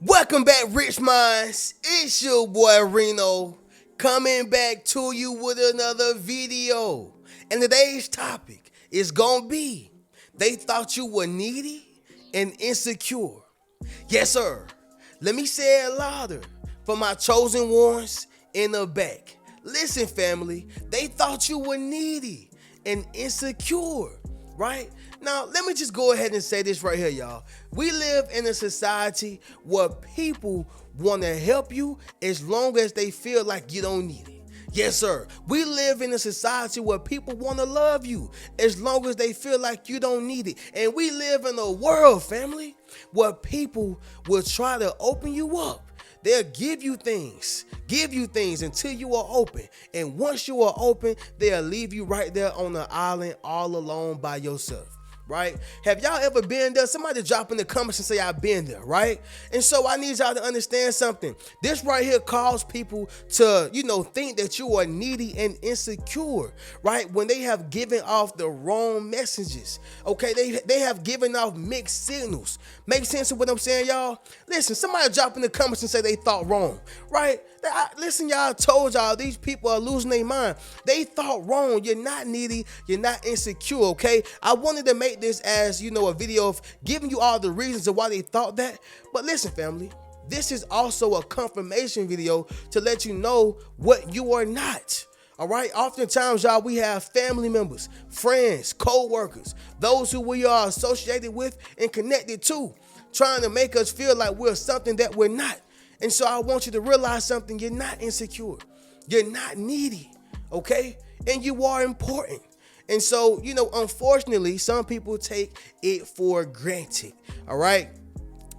Welcome back, Rich Minds. It's your boy Reno coming back to you with another video. And today's topic is gonna be they thought you were needy and insecure. Yes, sir. Let me say it louder for my chosen ones in the back. Listen, family, they thought you were needy and insecure, right? Now, let me just go ahead and say this right here, y'all. We live in a society where people want to help you as long as they feel like you don't need it. Yes, sir. We live in a society where people want to love you as long as they feel like you don't need it. And we live in a world, family, where people will try to open you up. They'll give you things until you are open. And once you are open, they'll leave you right there on the island all alone by yourself. Right? Have y'all ever been there? Somebody drop in the comments and say I've been there, right? And so I need y'all to understand something. This right here calls people to, think that you are needy and insecure, right? When they have given off the wrong messages, okay? They have given off mixed signals. Make sense of what I'm saying, y'all? Listen, somebody drop in the comments and say they thought wrong, right? Listen, y'all, told y'all these people are losing their mind. They thought wrong. You're not needy. You're not insecure, okay? I wanted to make this as, a video of giving you all the reasons of why they thought that. But listen, family, this is also a confirmation video to let you know what you are not. All right. Oftentimes, y'all, we have family members, friends, co-workers, those who we are associated with and connected to, trying to make us feel like we're something that we're not. And so I want you to realize something. You're not insecure. You're not needy. Okay. And you are important. And so, unfortunately, some people take it for granted. All right.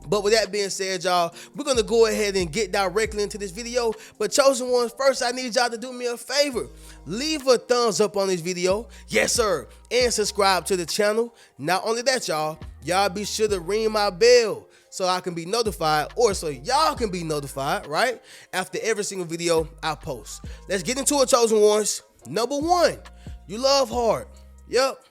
But with that being said, y'all, we're going to go ahead and get directly into this video. But chosen ones, first, I need y'all to do me a favor. Leave a thumbs up on this video. Yes, sir. And subscribe to the channel. Not only that, y'all be sure to ring my bell so I can be notified, or so y'all can be notified, right? After every single video I post. Let's get into it, chosen ones. Number one, you love hard. Yep.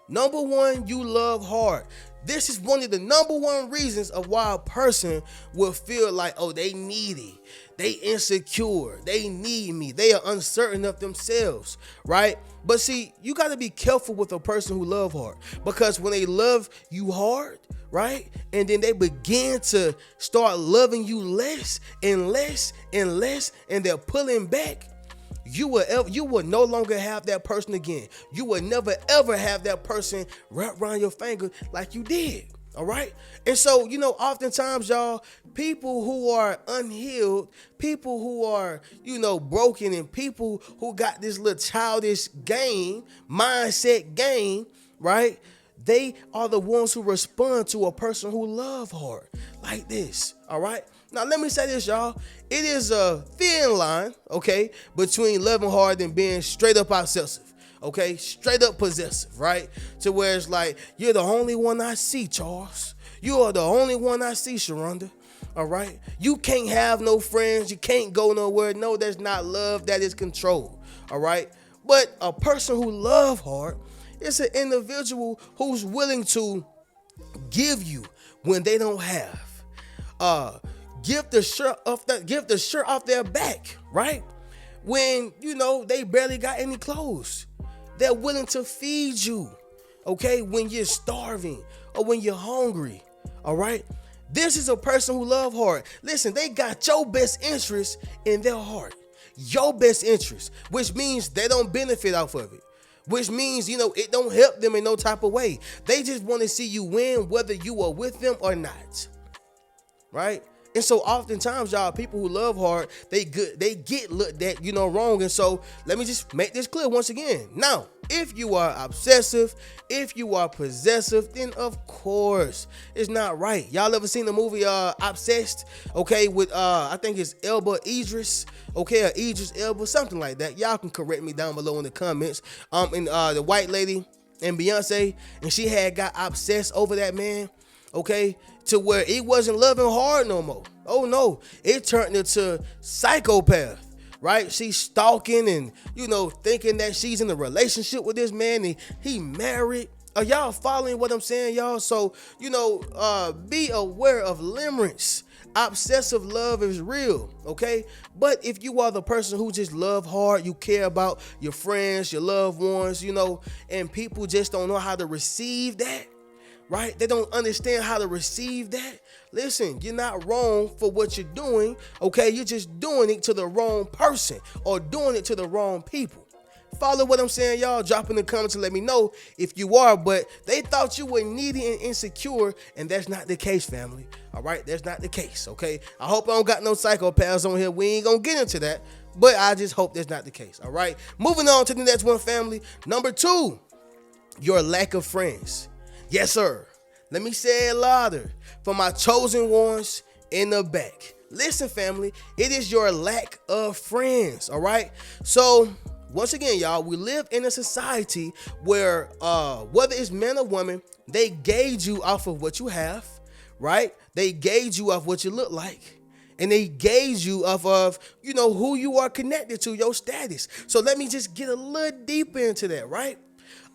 Number one, you love hard. This is one of the number one reasons of why a person will feel like, oh, they needy, they insecure, they need me, they are uncertain of themselves, right? But see, you got to be careful with a person who love hard, because when they love you hard, right, and then they begin to start loving you less and less and less, and they're pulling back, you will no longer have that person again. You will never ever have that person wrapped around your finger like you did. All right. And so, oftentimes, y'all, people who are unhealed, people who are, broken, and people who got this little childish mindset game, right? They are the ones who respond to a person who love hard like this. All right. Now, let me say this, y'all. It is a thin line, okay, between loving hard and being straight up obsessive, okay, straight up possessive, right? To where it's like, you're the only one I see, Charles. You are the only one I see, Sharonda. All right. You can't have no friends. You can't go nowhere. No, that's not love. That is control. All right. But a person who love hard is an individual who's willing to give you when they don't have. Give the shirt off their back, right? When, they barely got any clothes. They're willing to feed you, okay, when you're starving or when you're hungry, all right? This is a person who love hard. Listen, they got your best interest in their heart, your best interest, which means they don't benefit off of it, which means, it don't help them in no type of way. They just want to see you win, whether you are with them or not, right? And so oftentimes, y'all, people who love hard, they get looked at, wrong. And so let me just make this clear once again. Now, if you are obsessive, if you are possessive, then of course it's not right. Y'all ever seen the movie Obsessed? Okay, with I think it's Elba Idris, okay, or Idris Elba, something like that. Y'all can correct me down below in the comments. And the white lady and Beyonce, and she had got obsessed over that man. Okay, to where it wasn't loving hard no more. Oh no, it turned into psychopath, right? She's stalking and, thinking that she's in a relationship with this man and he married. Are y'all following what I'm saying, y'all? So, be aware of limerence. Obsessive love is real, okay? But if you are the person who just love hard, you care about your friends, your loved ones, and people just don't know how to receive that, right? They don't understand how to receive that. Listen, you're not wrong for what you're doing, okay? You're just doing it to the wrong person or doing it to the wrong people. Follow what I'm saying, y'all? Drop in the comments and let me know if you are, but they thought you were needy and insecure, and that's not the case, family. All right, that's not the case, okay? I hope I don't got no psychopaths on here. We ain't gonna get into that, but I just hope that's not the case, all right? Moving on to the next one, family. Number 2, your lack of friends. Yes, sir. Let me say it louder for my chosen ones in the back. Listen, family, it is your lack of friends, all right? So, once again, y'all, we live in a society where whether it's men or women, they gauge you off of what you have, right? They gauge you off what you look like. And they gauge you off of, who you are connected to, your status. So let me just get a little deeper into that, right?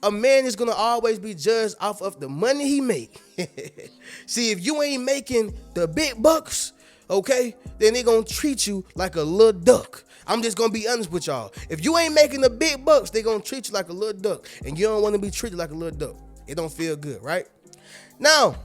A man is going to always be judged off of the money he make. See, if you ain't making the big bucks, okay, then they going to treat you like a little duck. I'm just going to be honest with y'all. If you ain't making the big bucks, they going to treat you like a little duck. And you don't want to be treated like a little duck. It don't feel good, right? Now,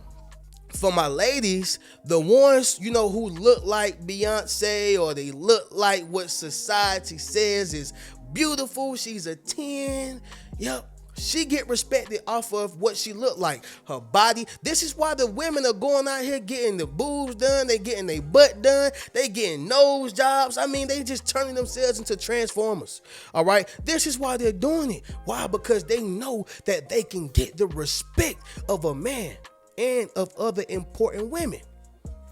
for my ladies, the ones, who look like Beyonce, or they look like what society says is beautiful. She's a 10. Yep. She get respected off of what she look like, her body. This is why the women are going out here getting the boobs done. They getting their butt done. They getting nose jobs. I mean, they just turning themselves into transformers. All right. This is why they're doing it. Why? Because they know that they can get the respect of a man and of other important women.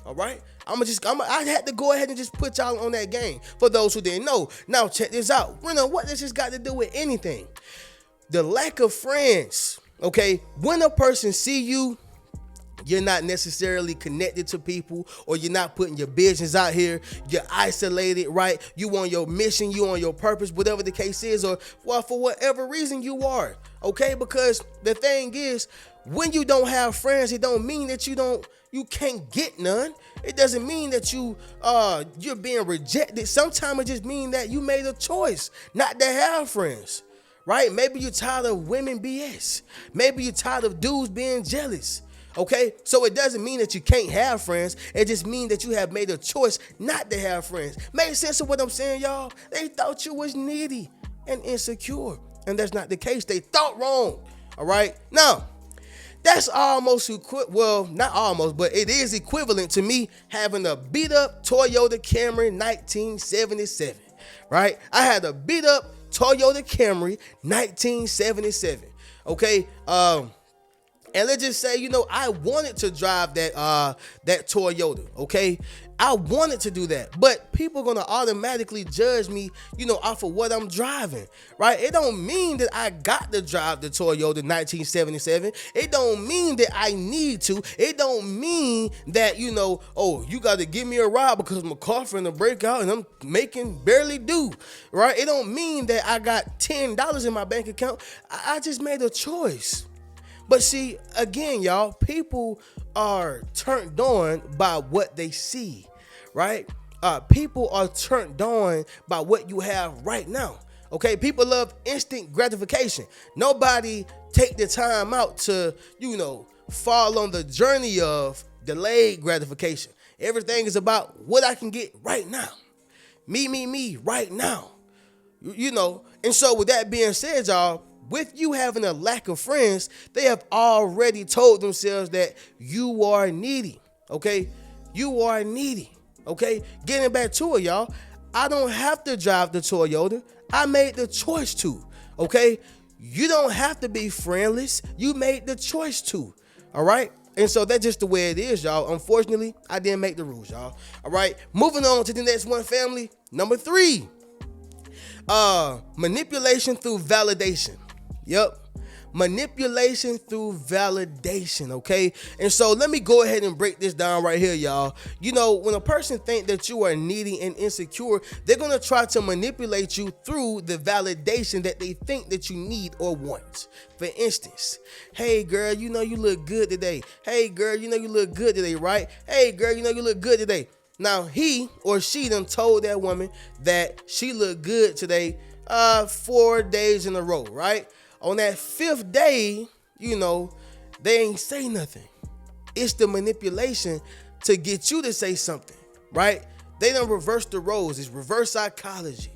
All right. I had to go ahead and just put y'all on that game for those who didn't know. Now check this out. What this has got to do with anything? The lack of friends, okay? When a person see you, you're not necessarily connected to people, or you're not putting your business out here. You're isolated, right? You on your mission, you on your purpose, whatever the case is, or well, for whatever reason you are, okay? Because the thing is, when you don't have friends, it don't mean that you can't get none. It doesn't mean that you're being rejected. Sometimes it just means that you made a choice not to have friends. Right? Maybe you're tired of women BS. Maybe you're tired of dudes being jealous. Okay? So it doesn't mean that you can't have friends. It just means that you have made a choice not to have friends. Make sense of what I'm saying, y'all? They thought you was needy and insecure. And that's not the case. They thought wrong. All right? Now, that's almost not almost, but it is equivalent to me having a beat up Toyota Camry 1977. Right? I had a beat up Toyota Camry 1977. Okay, and let's just say, I wanted to drive that Toyota. Okay, I wanted to do that, but people are gonna automatically judge me, off of what I'm driving, right? It don't mean that I got to drive the Toyota 1977. It don't mean that I need to. It don't mean that, oh, you got to give me a ride because my car finna break out and I'm making barely due, right? It don't mean that I got $10 in my bank account. I just made a choice. But see, again, y'all, people are turned on by what they see, right? People are turned on by what you have right now. Okay, people love instant gratification. Nobody take the time out to, fall on the journey of delayed gratification. Everything is about what I can get right now. Me, right now. And so with that being said, y'all, with you having a lack of friends, they have already told themselves that you are needy, okay? You are needy, okay? Getting back to it, y'all, I don't have to drive the Toyota. I made the choice to, okay? You don't have to be friendless. You made the choice to, all right? And so that's just the way it is, y'all. Unfortunately, I didn't make the rules, y'all. All right, moving on to the next one, family. Number 3, manipulation through validation. Yep. Manipulation through validation, okay? And so let me go ahead and break this down right here, y'all. You know, when a person think that you are needy and insecure, they're gonna try to manipulate you through the validation that they think that you need or want. For instance, hey girl, you know you look good today. Hey girl, you know you look good today, right? Hey girl, you know you look good today. Now he or she done told that woman that she looked good today 4 days in a row, right? On that fifth day, you know, they ain't say nothing. It's the manipulation to get you to say something, right? They done reverse the roles. It's reverse psychology,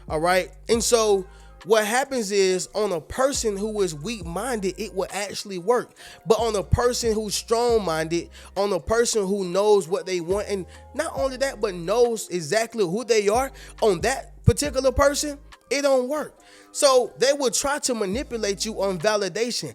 all right? And so what happens is on a person who is weak-minded, it will actually work. But on a person who's strong-minded, on a person who knows what they want, and not only that, but knows exactly who they are, on that particular person, it don't work. So they will try to manipulate you on validation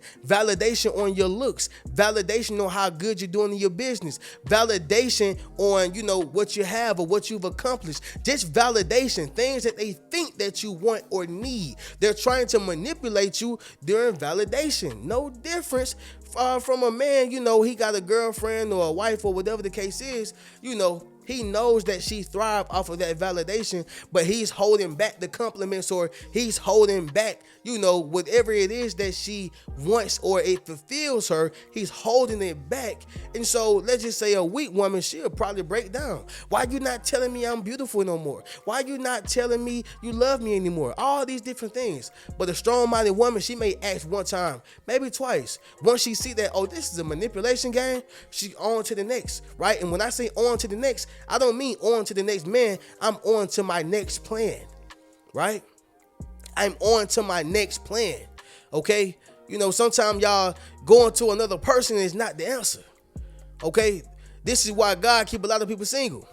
on your looks, validation on how good you're doing in your business, validation on, you know, what you have or what you've accomplished, just validation, things that they think that you want or need. They're trying to manipulate you during validation. No difference from a man, you know, he got a girlfriend or a wife or whatever the case is, you know, he knows that she thrives off of that validation, but he's holding back the compliments, or he's holding back, you know, whatever it is that she wants or it fulfills her, he's holding it back. And so let's just say a weak woman, she'll probably break down. Why you not telling me I'm beautiful no more? Why you not telling me you love me anymore? All these different things. But a strong-minded woman, she may ask one time, maybe twice. Once she see that, oh, this is a manipulation game, she on to the next, right? And when I say on to the next, I don't mean on to the next man. I'm on to my next plan, right? I'm on to my next plan, okay? You know, sometimes y'all going to another person is not the answer, okay? This is why God keep a lot of people single.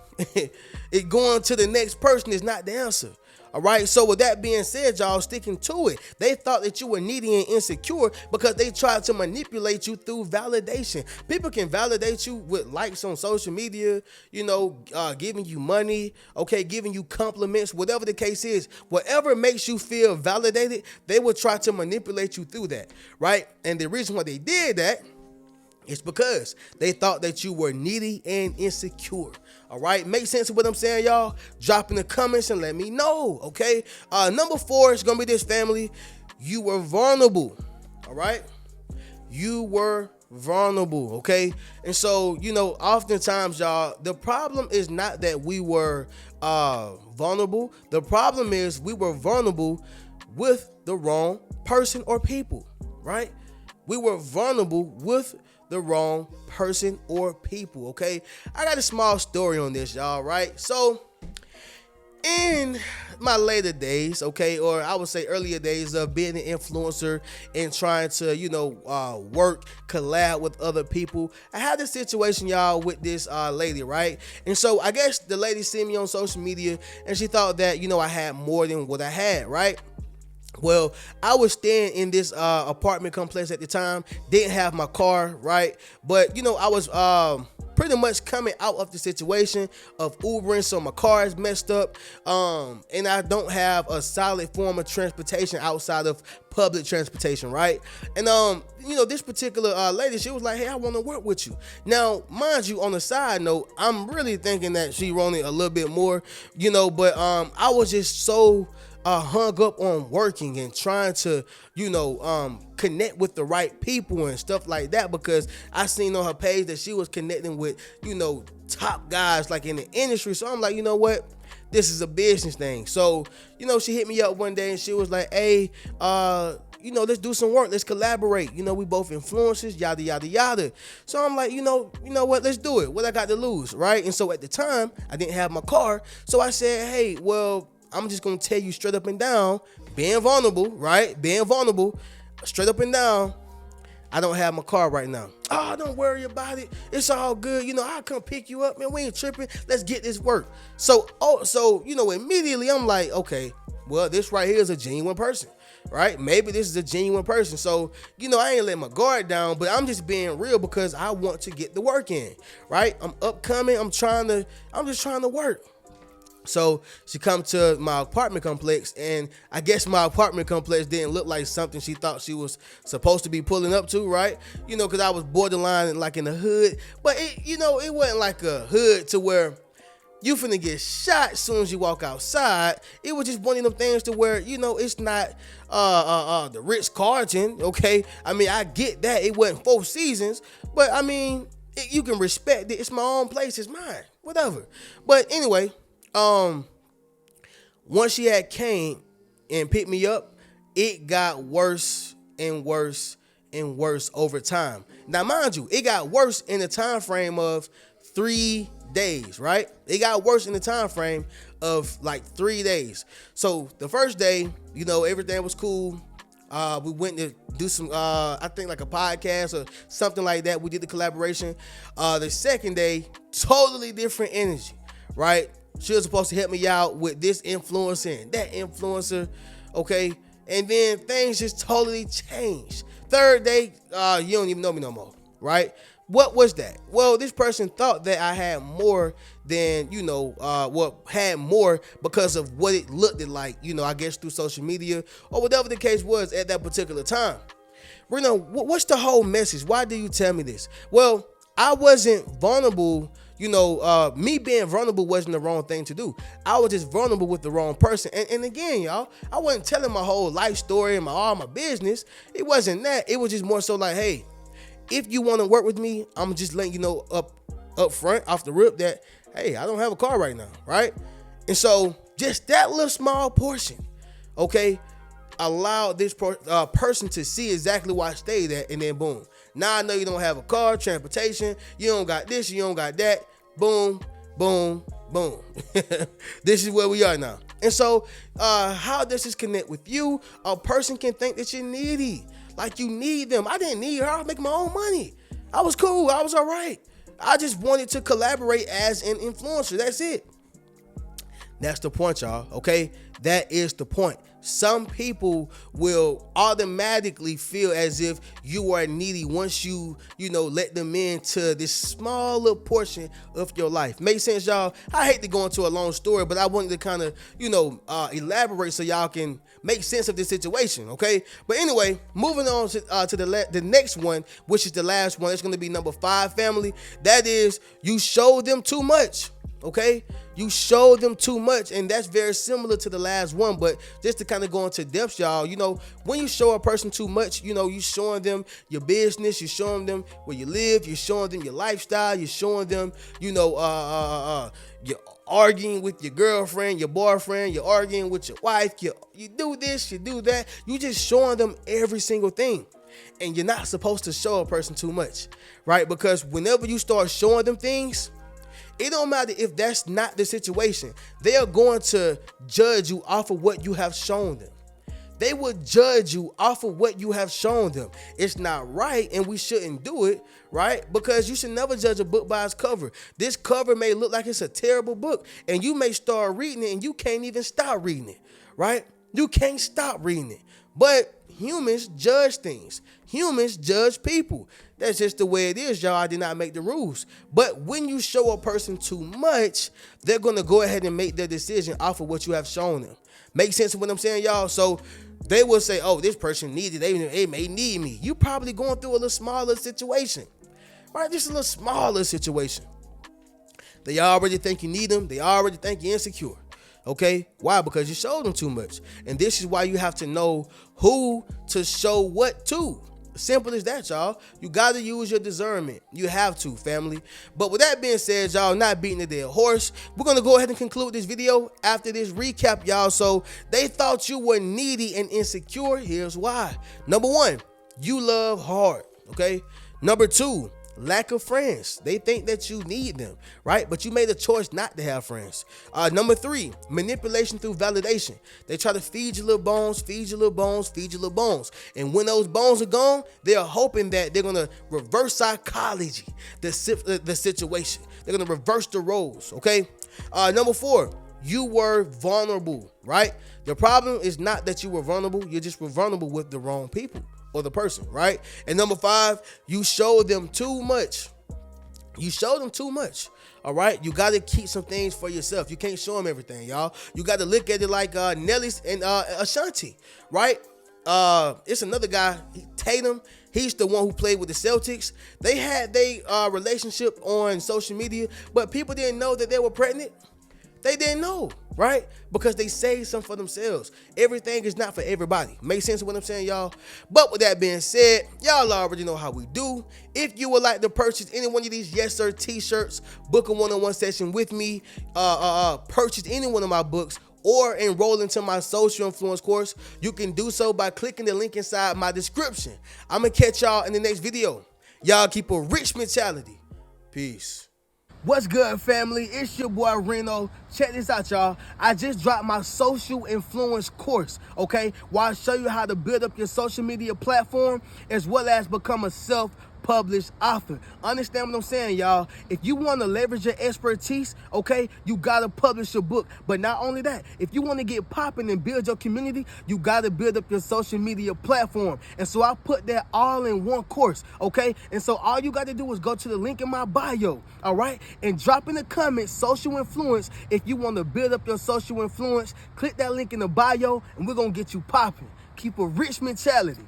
It going to the next person is not the answer. All right. So with that being said, y'all, sticking to it. They thought that you were needy and insecure because they tried to manipulate you through validation. People can validate you with likes on social media, you know, giving you money, okay, giving you compliments, whatever the case is, whatever makes you feel validated, they will try to manipulate you through that. Right. And the reason why they did that, it's because they thought that you were needy and insecure. All right. Make sense of what I'm saying, y'all? Drop in the comments and let me know. Okay. Number 4 is going to be this, family. You were vulnerable. All right. You were vulnerable. Okay. And so, you know, oftentimes, y'all, the problem is not that we were vulnerable. The problem is we were vulnerable with the wrong person or people. Right. We were vulnerable with the wrong person or people, okay? I got a small story on this, y'all, right? So, in my later days, okay, or I would say earlier days of being an influencer and trying to, you know, work, collab with other people, I had this situation, y'all, with this lady, right? And so I guess the lady seen me on social media and she thought that, you know, I had more than what I had, right? Well, I was staying in this apartment complex at the time, didn't have my car, right? But, you know, I was pretty much coming out of the situation of Ubering, so my car is messed up, and I don't have a solid form of transportation outside of public transportation, right? And, you know, this particular lady, she was like, hey, I want to work with you. Now, mind you, on the side note, I'm really thinking that she wanted a little bit more, you know, but I was just so hung up on working and trying to, you know, connect with the right people and stuff like that, because I seen on her page that she was connecting with, you know, top guys like in the industry. So I'm like, you know what? This is a business thing. So, you know, she hit me up one day and she was like, hey, you know, let's do some work. Let's collaborate. You know, we both influencers, yada, yada, yada. So I'm like, you know what? Let's do it. What I got to lose, right? And so at the time, I didn't have my car. So I said, hey, well, I'm just going to tell you straight up and down, being vulnerable, right? Being vulnerable, straight up and down, I don't have my car right now. Oh, don't worry about it. It's all good. You know, I'll come pick you up, man. We ain't tripping. Let's get this work. So, you know, immediately I'm like, okay, well, this right here is a genuine person, right? Maybe this is a genuine person. So, you know, I ain't let my guard down, but I'm just being real because I want to get the work in, right? I'm upcoming. I'm just trying to work. So she come to my apartment complex, and I guess my apartment complex didn't look like something she thought she was supposed to be pulling up to, right? Because I was borderline like in the hood, but it wasn't like a hood to where you finna get shot as soon as you walk outside. It was just one of them things to where, it's not the Ritz Carlton, okay? I mean, I get that it wasn't Four Seasons, but I mean, you can respect it. It's my own place, it's mine, whatever. But anyway, once she had came and picked me up, it got worse and worse and worse over time. Now, mind you, it got worse in the time frame of 3 days, right? It got worse in the time frame of like 3 days. So the first day, everything was cool. We went to do some, I think like a podcast or something like that. We did the collaboration. The second day, totally different energy, right? She was supposed to help me out with this influencer and that influencer, okay? And then things just totally changed. Third day, you don't even know me no more, right? What was that? Well, this person thought that I had more than, had more because of what it looked like, I guess through social media or whatever the case was at that particular time. Reno, what's the whole message? Why do you tell me this? Well, I wasn't vulnerable. Me being vulnerable wasn't the wrong thing to do. I was just vulnerable with the wrong person. And again, y'all, I wasn't telling my whole life story and all my business. It wasn't that. It was just more so like, hey, if you want to work with me, I'm just letting you know up front, off the rip, that, hey, I don't have a car right now, right? And so just that little small portion, okay, allowed this person to see exactly where I stayed at, and then boom. Now I know you don't have a car, transportation, you don't got this, you don't got that. Boom, boom, boom. This is where we are now. And so how does this connect with you? A person can think that you're needy, like you need them. I didn't need her. I was making my own money. I was cool. I was all right. I just wanted to collaborate as an influencer. That's it. That's the point, y'all. Okay? That is the point. Some people will automatically feel as if you are needy once you let them into this small little portion of your life. Make sense, y'all? I hate to go into a long story, but I wanted to kind of, elaborate so y'all can make sense of this situation, okay? But anyway, moving on to the next one, which is the last one. It's going to be number 5, family. That is, you show them too much. Okay, you show them too much, and that's very similar to the last one. But just to kind of go into depth, y'all, when you show a person too much, you showing them your business, you're showing them where you live, you're showing them your lifestyle, you're showing them, you're arguing with your girlfriend, your boyfriend, you're arguing with your wife, you do this, you do that, you just showing them every single thing. And you're not supposed to show a person too much, right? Because whenever you start showing them things, it don't matter if that's not the situation. They are going to judge you off of what you have shown them. They will judge you off of what you have shown them. It's not right, and we shouldn't do it, right? Because you should never judge a book by its cover. This cover may look like it's a terrible book, and you may start reading it, and you can't even stop reading it, right? You can't stop reading it. But humans judge things. Humans judge people. That's just the way it is, y'all. I did not make the rules. But when you show a person too much, they're going to go ahead and make their decision off of what you have shown them. Make sense of what I'm saying, y'all? So they will say, oh, this person needed, they may need me. You probably going through a little smaller situation, right? Just a little smaller situation. They already think you need them. They already think you're insecure. Okay? Why? Because you showed them too much. And this is why you have to know who to show what to. Simple as that, y'all. You got to use your discernment. You have to, family. But with that being said, y'all, not beating a dead horse, we're going to go ahead and conclude this video after this recap, y'all. So they thought you were needy and insecure. Here's why. Number 1, you love hard. Okay? Number 2, lack of friends. They think that you need them, right? But you made a choice not to have friends. Number 3, manipulation through validation. They try to feed you little bones, feed you little bones, feed you little bones. And when those bones are gone, they are hoping that they're going to reverse psychology, the situation. They're going to reverse the roles, okay? Number 4, you were vulnerable, right? The problem is not that you were vulnerable. You just were vulnerable with the wrong people or the person, right? And number 5, you showed them too much. You show them too much. All right, you got to keep some things for yourself. You can't show them everything, y'all. You got to look at it like Nelly's and Ashanti, right? It's another guy, Tatum. He's the one who played with the Celtics. They had their relationship on social media, but people didn't know that they were pregnant. They didn't know, right? Because they say something for themselves. Everything is not for everybody. Make sense of what I'm saying, y'all? But with that being said, y'all already know how we do. If you would like to purchase any one of these Yes Sir t-shirts, book a one-on-one session with me, purchase any one of my books, or enroll into my social influence course, you can do so by clicking the link inside my description. I'm going to catch y'all in the next video. Y'all keep a rich mentality. Peace. What's good, family? It's your boy Reno. Check this out, y'all. I just dropped my social influence course, okay? Where I show you how to build up your social media platform as well as become a self-published author. Understand what I'm saying, y'all? If you want to leverage your expertise, okay, you got to publish your book. But not only that, if you want to get popping and build your community, you got to build up your social media platform. And so I put that all in one course, okay? And so all you got to do is go to the link in my bio, all right? And drop in the comments social influence if you want to build up your social influence. Click that link in the bio and we're going to get you popping. Keep a rich mentality.